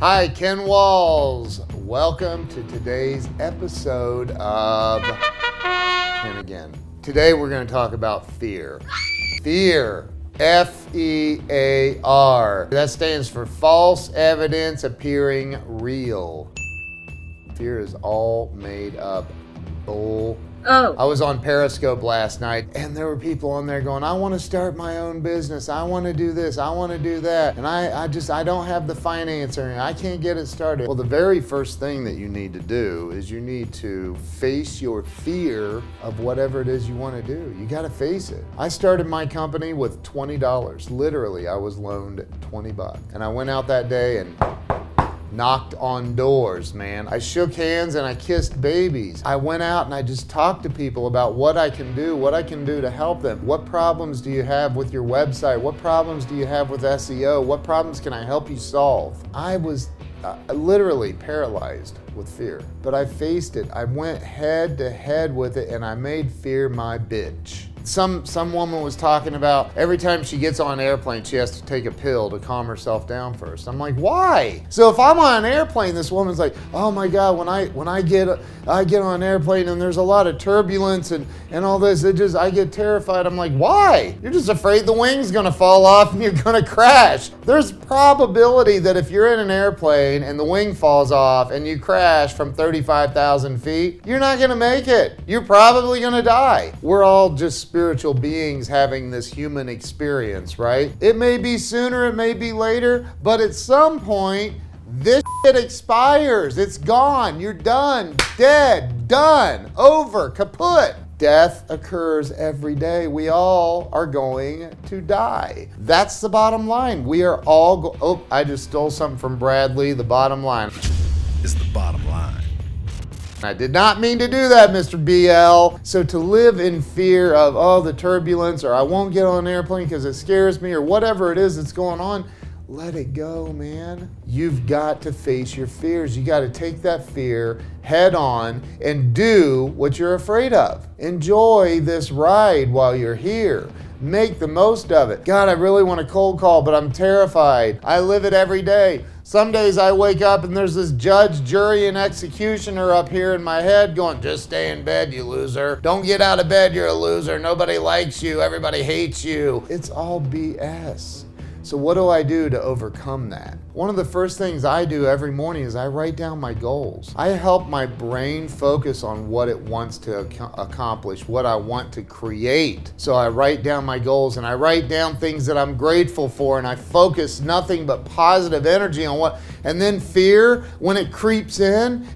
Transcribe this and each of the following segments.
Hi, Ken Walls. Welcome to today's episode of Ken Again. Today we're going to talk about fear. Fear. F-E-A-R. That stands for false evidence appearing real. Fear is all made up bull. I was on Periscope last night and there were people on there going, I want to start my own business. I want to do this. I want to do that. And I don't have the financing. I can't get it started. Well, the very first thing that you need to do is you need to face your fear of whatever it is you want to do. You got to face it. I started my company with $20. Literally, I was loaned $20. And I went out that day and knocked on doors, man. I shook hands and I kissed babies. I went out and I just talked to people about what I can do to help them. What problems do you have with your website? What problems do you have with SEO? What problems can I help you solve? I was literally paralyzed with fear, but I faced it. I went head to head with it and I made fear my bitch. Some woman was talking about every time she gets on an airplane, she has to take a pill to calm herself down first. I'm like, why? So if I'm on an airplane, this woman's like, oh my God, when I get on an airplane and there's a lot of turbulence and all this, I get terrified. I'm like, why? You're just afraid the wing's gonna fall off and you're gonna crash. There's probability that if you're in an airplane and the wing falls off and you crash from 35,000 feet, you're not gonna make it. You're probably gonna die. We're all just spiritual beings having this human experience, right? It may be sooner, it may be later, but at some point, this shit expires. It's gone. You're done. Dead. Done. Over. Kaput. Death occurs every day. We all are going to die. That's the bottom line. We are all I just stole something from Bradley. The bottom line is the bottom line. I did not mean to do that, Mr. BL. So to live in fear of, oh, the turbulence, or I won't get on an airplane because it scares me, or whatever it is that's going on, let it go, man. You've got to face your fears. You got to take that fear head on and do what you're afraid of. Enjoy this ride while you're here. Make the most of it. God, I really want a cold call, but I'm terrified. I live it every day. Some days I wake up and there's this judge, jury, and executioner up here in my head going, just stay in bed, you loser. Don't get out of bed, you're a loser. Nobody likes you. Everybody hates you. It's all BS. So what do I do to overcome that? One of the first things I do every morning is I write down my goals. I help my brain focus on what it wants to accomplish, what I want to create. So I write down my goals and I write down things that I'm grateful for and I focus nothing but positive energy on what, and then fear, when it creeps in,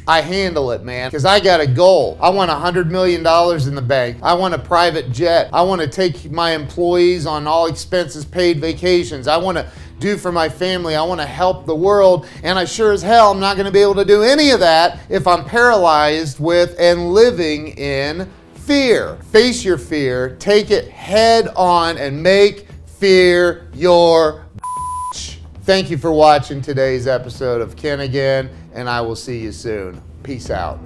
I handle it, man, because I got a goal. I want $100 million in the bank. I want a private jet. I want to take my employees on all expenses paid vacations. I want to do for my family. I want to help the world. And I sure as hell am not going to be able to do any of that if I'm paralyzed with and living in fear. Face your fear, take it head on, and make fear your bitch. Thank you for watching today's episode of Ken Again, and I will see you soon. Peace out.